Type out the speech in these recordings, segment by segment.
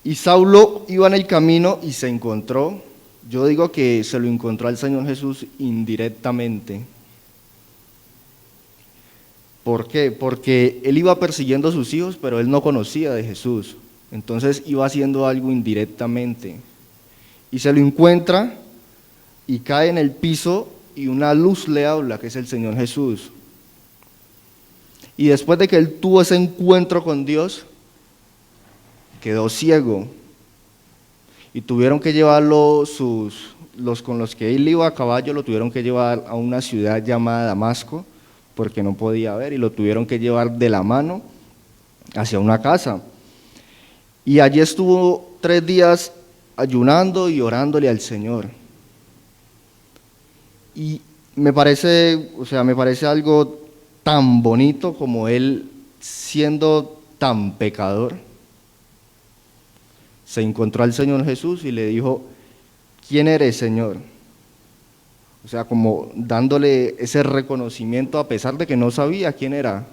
Y Saulo iba en el camino y se encontró, yo digo que se lo encontró al Señor Jesús indirectamente. ¿Por qué? Porque él iba persiguiendo a sus hijos, pero él no conocía de Jesús. Entonces iba haciendo algo indirectamente. Y se lo encuentra y cae en el piso y una luz le habla, que es el Señor Jesús. Y después de que él tuvo ese encuentro con Dios, quedó ciego. Y tuvieron que llevarlo, los con los que él iba a caballo, lo tuvieron que llevar a una ciudad llamada Damasco, porque no podía ver, y lo tuvieron que llevar de la mano hacia una casa. Y allí estuvo 3 días ayunando y orándole al Señor. Y me parece algo tan bonito como él, siendo tan pecador, se encontró al Señor Jesús y le dijo: ¿quién eres, Señor? O sea, como dándole ese reconocimiento a pesar de que no sabía quién era.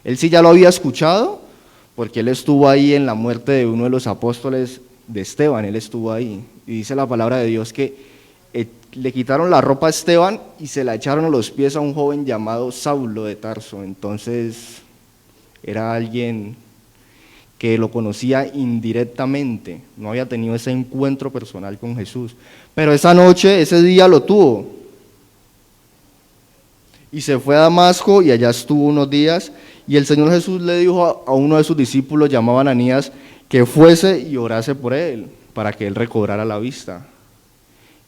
Él sí ya lo había escuchado, porque él estuvo ahí en la muerte de uno de los apóstoles de Esteban, él estuvo ahí. Y dice la palabra de Dios que le quitaron la ropa a Esteban y se la echaron a los pies a un joven llamado Saulo de Tarso. Entonces era alguien que lo conocía indirectamente, no había tenido ese encuentro personal con Jesús. Pero esa noche, ese día lo tuvo. Y se fue a Damasco y allá estuvo unos días. Y el Señor Jesús le dijo a uno de sus discípulos, llamado Ananías, que fuese y orase por él, para que él recobrara la vista.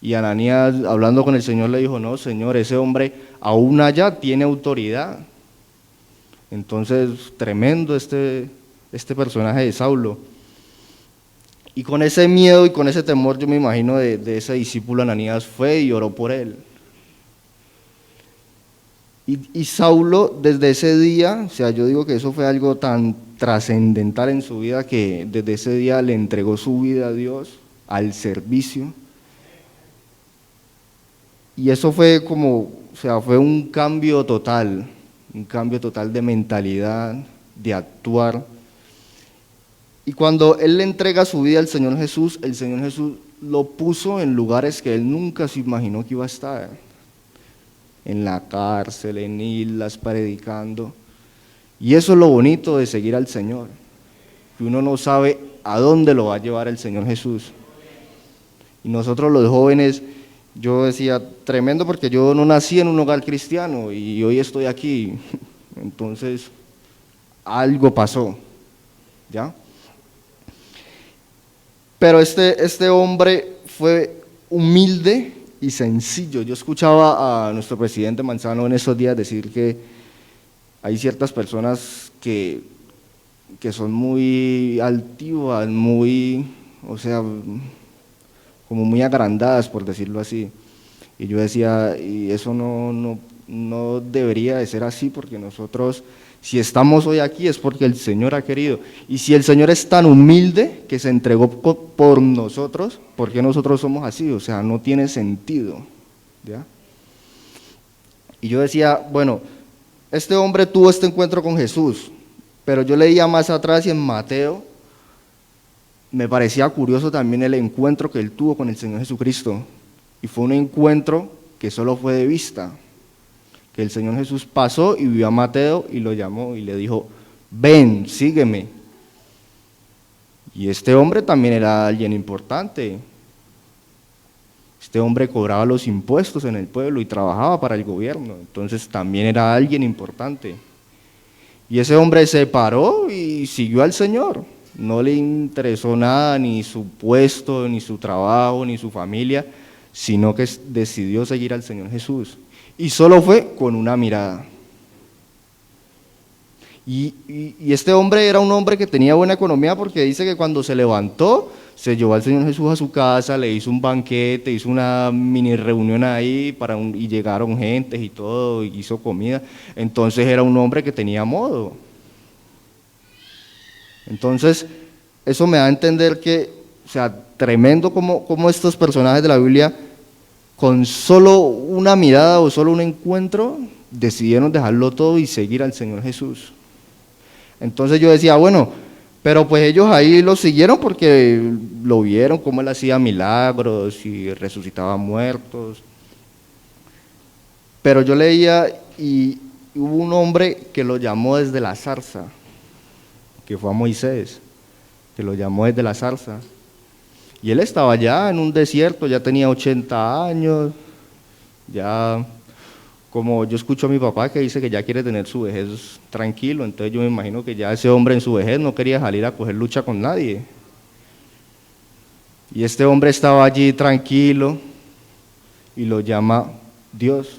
Y Ananías, hablando con el Señor, le dijo: no, Señor, ese hombre aún allá tiene autoridad. Entonces, tremendo este personaje de Saulo. Y con ese miedo y con ese temor, yo me imagino, de ese discípulo, Ananías fue y oró por él. Y Saulo, desde ese día, o sea, yo digo que eso fue algo tan trascendental en su vida, que desde ese día le entregó su vida a Dios, al servicio. Y eso fue fue un cambio total de mentalidad, de actuar. Y cuando él le entrega su vida al Señor Jesús, el Señor Jesús lo puso en lugares que él nunca se imaginó que iba a estar. En la cárcel, en islas, predicando. Y eso es lo bonito de seguir al Señor, que uno no sabe a dónde lo va a llevar el Señor Jesús. Y nosotros los jóvenes, yo decía, tremendo, porque yo no nací en un hogar cristiano y hoy estoy aquí. Entonces, algo pasó, ¿ya? Pero este hombre fue humilde y sencillo. Yo escuchaba a nuestro presidente Manzano en esos días decir que hay ciertas personas que son muy altivas, como muy agrandadas, por decirlo así. Y yo decía, y eso no debería de ser así, porque nosotros, si estamos hoy aquí, es porque el Señor ha querido. Y si el Señor es tan humilde que se entregó por nosotros, ¿por qué nosotros somos así? O sea, no tiene sentido, ¿ya? Y yo decía, bueno, este hombre tuvo este encuentro con Jesús, pero yo leía más atrás y en Mateo me parecía curioso también el encuentro que él tuvo con el Señor Jesucristo. Y fue un encuentro que solo fue de vista, que el Señor Jesús pasó y vio a Mateo y lo llamó y le dijo: ven, sígueme. Y este hombre también era alguien importante. Este hombre cobraba los impuestos en el pueblo y trabajaba para el gobierno, entonces también era alguien importante. Y ese hombre se paró y siguió al Señor. No le interesó nada, ni su puesto, ni su trabajo, ni su familia, sino que decidió seguir al Señor Jesús. Y solo fue con una mirada. Y este hombre era un hombre que tenía buena economía, porque dice que cuando se levantó, se llevó al Señor Jesús a su casa, le hizo un banquete, hizo una mini reunión ahí y llegaron gentes y todo, y hizo comida. Entonces era un hombre que tenía modo. Entonces, eso me da a entender que, o sea, tremendo como estos personajes de la Biblia, con solo una mirada o solo un encuentro, decidieron dejarlo todo y seguir al Señor Jesús. Entonces yo decía, bueno, Pero pues ellos ahí lo siguieron porque lo vieron, cómo él hacía milagros y resucitaba muertos. Pero yo leía y hubo un hombre que lo llamó desde la zarza, que fue a Moisés, que lo llamó desde la zarza. Y él estaba allá en un desierto, ya tenía 80 años, ya como yo escucho a mi papá que dice que ya quiere tener su vejez tranquilo, entonces yo me imagino que ya ese hombre en su vejez no quería salir a coger lucha con nadie. Y este hombre estaba allí tranquilo y lo llama Dios.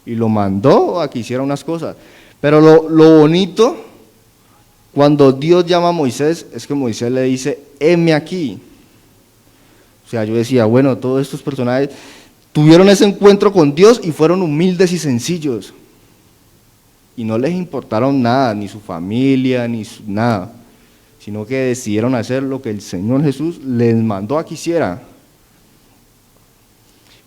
Y lo mandó a que hiciera unas cosas. Pero lo bonito, cuando Dios llama a Moisés, es que Moisés le dice, heme aquí. O sea, yo decía, bueno, todos estos personajes tuvieron ese encuentro con Dios y fueron humildes y sencillos. Y no les importaron nada, ni su familia, ni nada, sino que decidieron hacer lo que el Señor Jesús les mandó a que hiciera.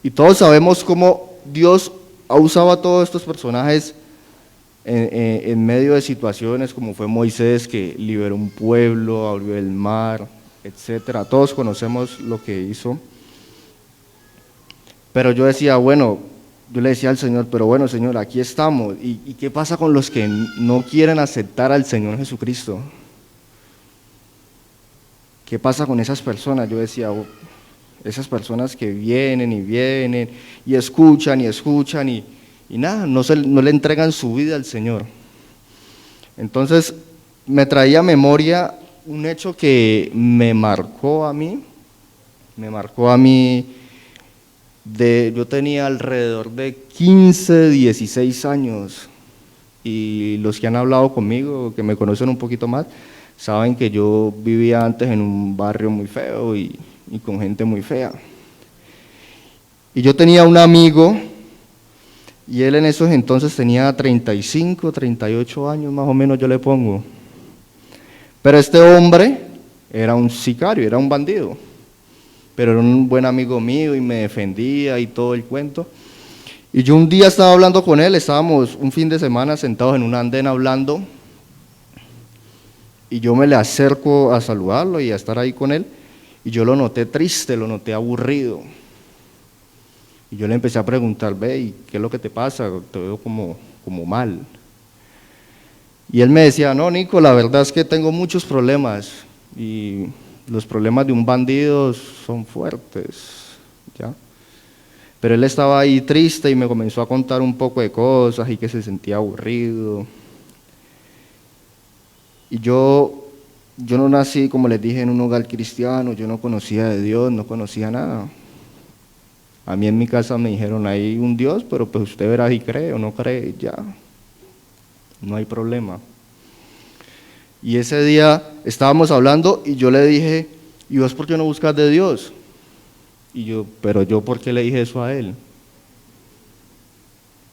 Y todos sabemos cómo Dios ha usado a todos estos personajes en medio de situaciones como fue Moisés, que liberó un pueblo, abrió el mar, etcétera. Todos conocemos lo que hizo. Pero yo decía, bueno, yo le decía al Señor, pero bueno, Señor, aquí estamos. ¿Y qué pasa con los que no quieren aceptar al Señor Jesucristo? ¿Qué pasa con esas personas? Yo decía, oh, esas personas que vienen y escuchan y nada, no le entregan su vida al Señor. Entonces me traía a memoria un hecho que me marcó a mí, yo tenía alrededor de 15, 16 años, y los que han hablado conmigo, que me conocen un poquito más, saben que yo vivía antes en un barrio muy feo y con gente muy fea. Y yo tenía un amigo, y él en esos entonces tenía 35, 38 años más o menos, yo le pongo. Pero este hombre era un sicario, era un bandido, pero era un buen amigo mío y me defendía y todo el cuento. Y yo un día estaba hablando con él, estábamos un fin de semana sentados en un andén hablando, y yo me le acerco a saludarlo y a estar ahí con él, y yo lo noté triste, lo noté aburrido. Y yo le empecé a preguntar, ve, ¿y qué es lo que te pasa? Te veo como mal. Y él me decía, no, Nico, la verdad es que tengo muchos problemas, y los problemas de un bandido son fuertes, ¿ya? Pero él estaba ahí triste y me comenzó a contar un poco de cosas y que se sentía aburrido. Y yo no nací, como les dije, en un hogar cristiano, yo no conocía de Dios, no conocía nada. A mí en mi casa me dijeron, hay un Dios, pero pues usted verá si cree o no cree, ya, no hay problema. Y ese día estábamos hablando y yo le dije, ¿y vos por qué no buscas de Dios? Y yo, pero yo, ¿por qué le dije eso a él?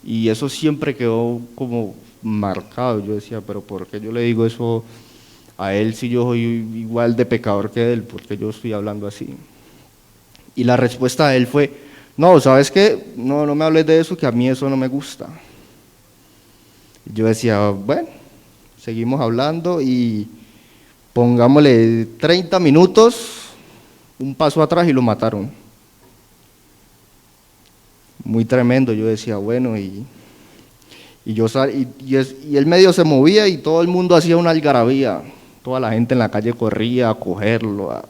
Y eso siempre quedó como marcado. Yo decía, pero ¿por qué yo le digo eso a él si yo soy igual de pecador que él? ¿Por qué yo estoy hablando así? Y la respuesta de él fue, no, ¿sabes qué? No me hables de eso, que a mí eso no me gusta. Y yo decía, bueno, seguimos hablando y pongámosle 30 minutos, un paso atrás y lo mataron. Muy tremendo. Yo decía, bueno, y él medio se movía y todo el mundo hacía una algarabía, toda la gente en la calle corría a cogerlo,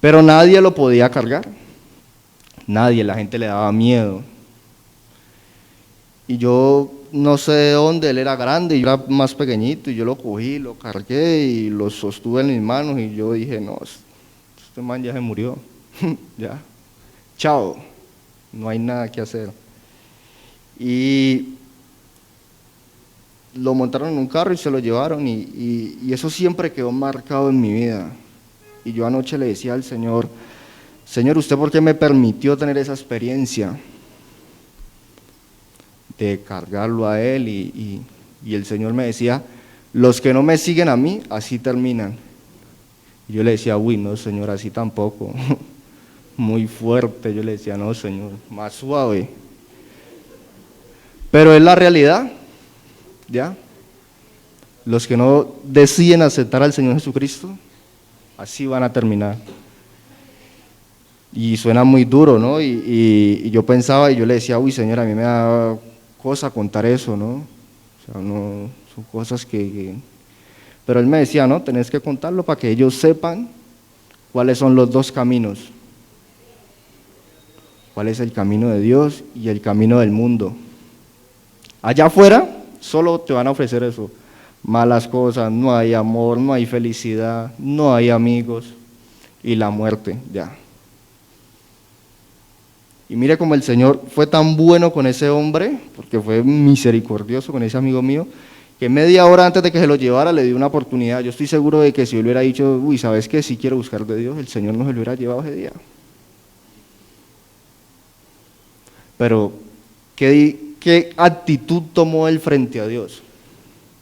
pero nadie lo podía cargar, nadie, la gente le daba miedo. Y yo no sé de dónde, él era grande y yo era más pequeñito, y yo lo cogí, lo cargué y lo sostuve en mis manos, y yo dije, no, este man ya se murió, ya, chao, no hay nada que hacer. Y lo montaron en un carro y se lo llevaron, y eso siempre quedó marcado en mi vida. Y yo anoche le decía al Señor, Señor, ¿usted por qué me permitió tener esa experiencia de cargarlo a él? Y el Señor me decía, los que no me siguen a mí, así terminan. Y yo le decía, uy, no, Señor, así tampoco, muy fuerte. Yo le decía, no, Señor, más suave. Pero es la realidad, ¿ya? los que no deciden aceptar al Señor Jesucristo, así van a terminar. Y suena muy duro, ¿no? Y yo pensaba y yo le decía, uy, Señor, a mí me da cosa contar eso, ¿no? O sea, no, son cosas Pero Él me decía, no, tenés que contarlo para que ellos sepan cuáles son los dos caminos. Cuál es el camino de Dios y el camino del mundo. Allá afuera solo te van a ofrecer eso, malas cosas, no hay amor, no hay felicidad, no hay amigos y la muerte, ya. Y mire cómo el Señor fue tan bueno con ese hombre, porque fue misericordioso con ese amigo mío, que media hora antes de que se lo llevara le dio una oportunidad. Yo estoy seguro de que si él hubiera dicho, uy, ¿sabes qué? Si quiero buscar de Dios, el Señor no se lo hubiera llevado ese día. Pero, ¿qué actitud tomó él frente a Dios?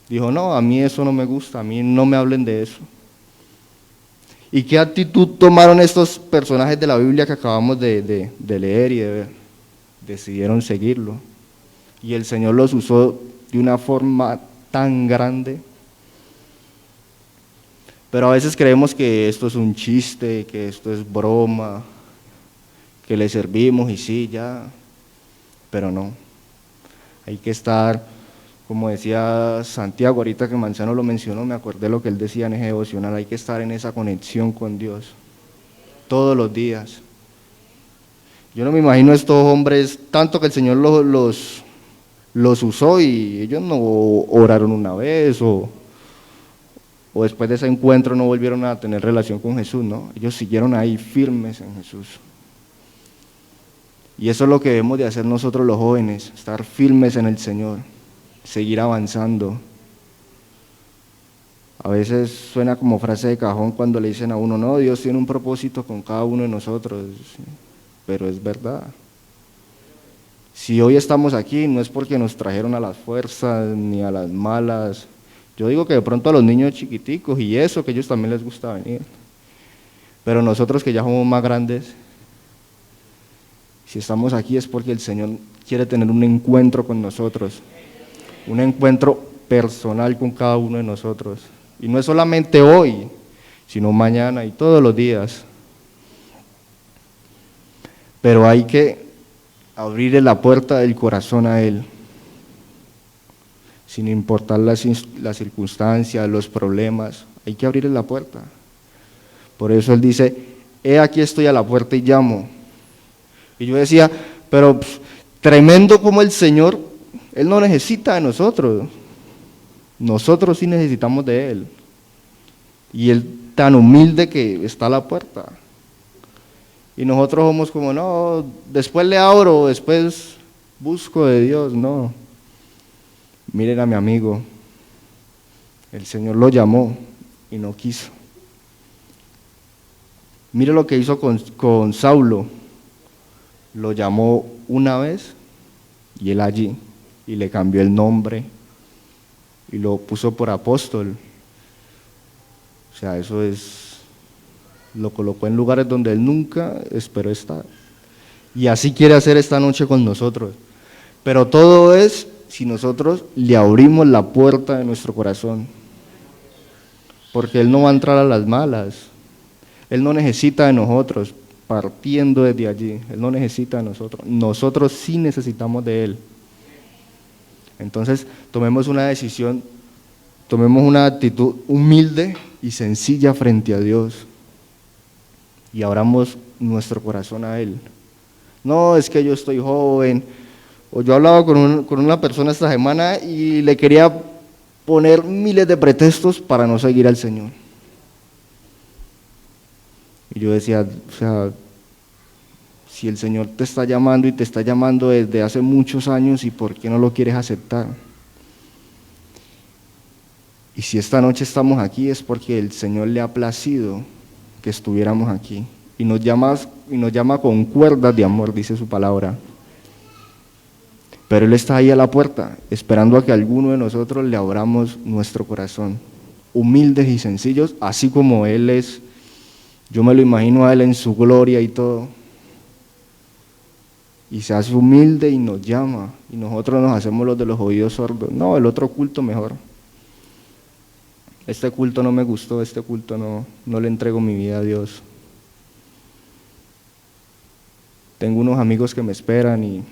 Dijo, no, a mí eso no me gusta, a mí no me hablen de eso. ¿Y qué actitud tomaron estos personajes de la Biblia que acabamos de leer y de ver? Decidieron seguirlo. Y el Señor los usó de una forma tan grande. Pero a veces creemos que esto es un chiste, que esto es broma, que le servimos y sí, ya. Pero no. Hay que estar, como decía Santiago, ahorita que Manzano lo mencionó, me acordé lo que él decía en ese devocional, hay que estar en esa conexión con Dios, todos los días. Yo no me imagino estos hombres, tanto que el Señor los usó y ellos no oraron una vez o después de ese encuentro no volvieron a tener relación con Jesús, ¿no? Ellos siguieron ahí firmes en Jesús. Y eso es lo que debemos de hacer nosotros los jóvenes, estar firmes en el Señor, seguir avanzando. A veces suena como frase de cajón cuando le dicen a uno, no, Dios tiene un propósito con cada uno de nosotros, pero es verdad. Si hoy estamos aquí no es porque nos trajeron a las fuerzas ni a las malas. Yo digo que de pronto a los niños chiquiticos y eso, que a ellos también les gusta venir. Pero nosotros que ya somos más grandes, si estamos aquí es porque el Señor quiere tener un encuentro con nosotros, un encuentro personal con cada uno de nosotros. Y no es solamente hoy, sino mañana y todos los días. Pero hay que abrirle la puerta del corazón a Él, sin importar las circunstancias, los problemas, hay que abrirle la puerta. Por eso Él dice, he aquí estoy a la puerta y llamo. Y yo decía, pero tremendo como el Señor, Él no necesita de nosotros. Nosotros sí necesitamos de Él. Y Él tan humilde que está a la puerta. Y nosotros somos como, no, después le abro, después busco de Dios. No. Miren a mi amigo. El Señor lo llamó y no quiso. Mire lo que hizo con Saulo. Lo llamó una vez y él allí, y le cambió el nombre y lo puso por apóstol. O sea, lo colocó en lugares donde él nunca esperó estar. Y así quiere hacer esta noche con nosotros. Pero todo es si nosotros le abrimos la puerta de nuestro corazón. Porque Él no va a entrar a las malas. Él no necesita de nosotros, partiendo desde allí. Él no necesita de nosotros. Nosotros sí necesitamos de Él. Entonces, tomemos una decisión, tomemos una actitud humilde y sencilla frente a Dios. Y abramos nuestro corazón a Él. No, es que yo estoy joven. O yo hablaba con una persona esta semana y le quería poner miles de pretextos para no seguir al Señor. Y yo decía, o sea, si el Señor te está llamando y te está llamando desde hace muchos años, ¿y por qué no lo quieres aceptar? Y si esta noche estamos aquí es porque el Señor le ha placido que estuviéramos aquí. Y nos llama con cuerdas de amor, dice su palabra. Pero Él está ahí a la puerta, esperando a que alguno de nosotros le abramos nuestro corazón, humildes y sencillos, así como Él es. Yo me lo imagino a Él en su gloria y todo. Y se hace humilde y nos llama, y nosotros nos hacemos los de los oídos sordos. No, el otro culto mejor. este culto no me gustó, este culto no le entrego mi vida a Dios. Tengo unos amigos que me esperan y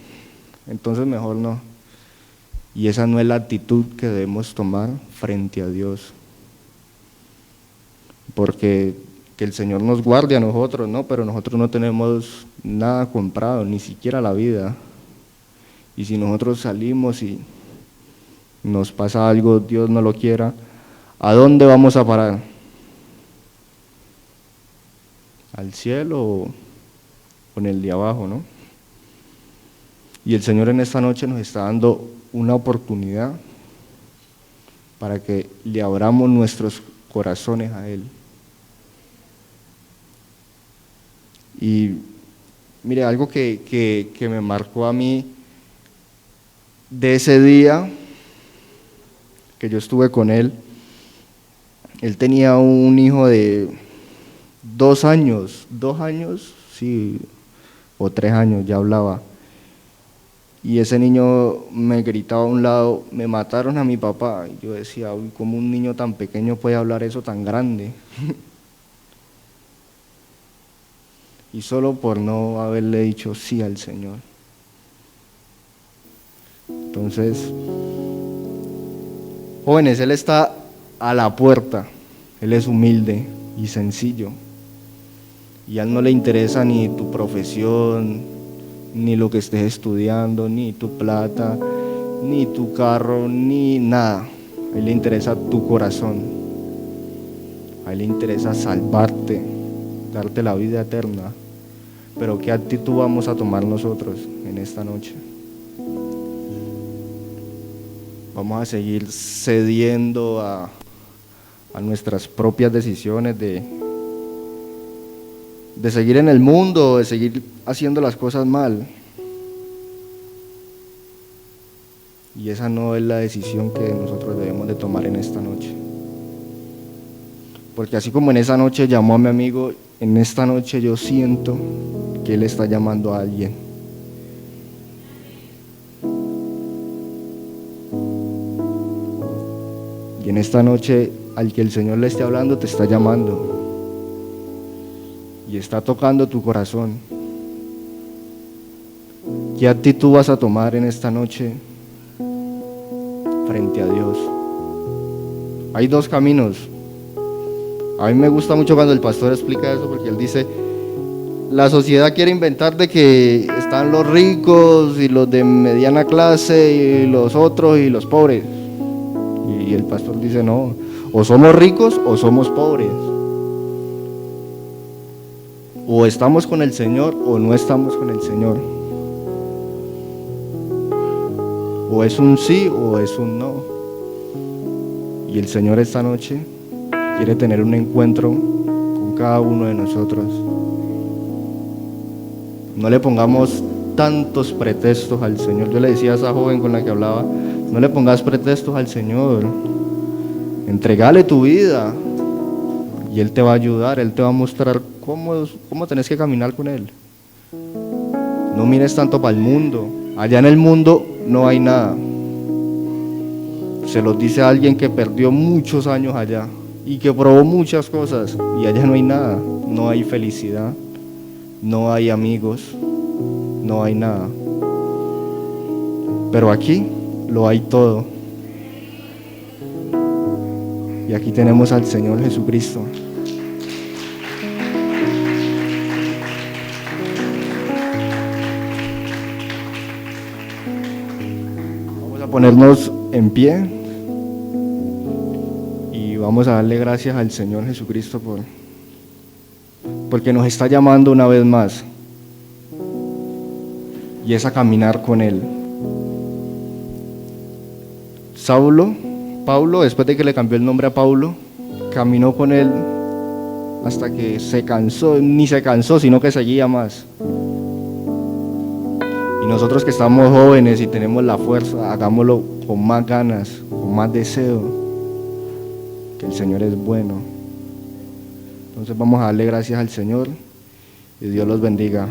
entonces mejor no. Y esa no es la actitud que debemos tomar frente a Dios. Porque que el Señor nos guarde a nosotros, ¿no? Pero nosotros no tenemos nada comprado, ni siquiera la vida. Y si nosotros salimos y nos pasa algo, Dios no lo quiera, ¿a dónde vamos a parar? ¿Al cielo o en el de abajo, no? Y el Señor en esta noche nos está dando una oportunidad para que le abramos nuestros corazones a Él. Y mire, algo que me marcó a mí de ese día que yo estuve con él tenía un hijo de 2 años, sí, o 3 años, ya hablaba. Y ese niño me gritaba a un lado, me mataron a mi papá. Y yo decía, uy, ¿cómo un niño tan pequeño puede hablar eso tan grande? Y solo por no haberle dicho sí al Señor. Entonces, jóvenes, Él está a la puerta, Él es humilde y sencillo. Y a Él no le interesa ni tu profesión, ni lo que estés estudiando, ni tu plata, ni tu carro, ni nada. A Él le interesa tu corazón. A Él le interesa salvarte, darte la vida eterna. Pero ¿qué actitud vamos a tomar nosotros en esta noche? Vamos a seguir cediendo a nuestras propias decisiones de seguir en el mundo, de seguir haciendo las cosas mal. Y esa no es la decisión que nosotros debemos de tomar en esta noche. Porque así como en esa noche llamó a mi amigo, en esta noche yo siento que Él está llamando a alguien. Y en esta noche, al que el Señor le esté hablando, te está llamando. Y está tocando tu corazón. ¿Qué actitud vas a tomar en esta noche frente a Dios? Hay 2 caminos. A mí me gusta mucho cuando el pastor explica eso, porque él dice, la sociedad quiere inventar de que están los ricos y los de mediana clase y los otros y los pobres. Y el pastor dice, no, o somos ricos o somos pobres. O estamos con el Señor o no estamos con el Señor. O es un sí o es un no. Y el Señor esta noche quiere tener un encuentro con cada uno de nosotros. No le pongamos tantos pretextos al Señor. Yo le decía a esa joven con la que hablaba, no le pongas pretextos al Señor. Entregale tu vida y Él te va a ayudar, Él te va a mostrar cómo tenés que caminar con Él. No mires tanto para el mundo. Allá en el mundo no hay nada. Se los dice a alguien que perdió muchos años allá y que probó muchas cosas, y allá no hay nada. No hay felicidad, no hay amigos, no hay nada. Pero aquí lo hay todo. Y aquí tenemos al Señor Jesucristo. Vamos a ponernos en pie y vamos a darle gracias al Señor Jesucristo porque nos está llamando una vez más, y es a caminar con Él. Pablo, después de que le cambió el nombre a Paulo, caminó con Él hasta que se cansó, ni se cansó, sino que seguía más. Y nosotros que estamos jóvenes y tenemos la fuerza, hagámoslo con más ganas, con más deseo, que el Señor es bueno. Entonces vamos a darle gracias al Señor y Dios los bendiga.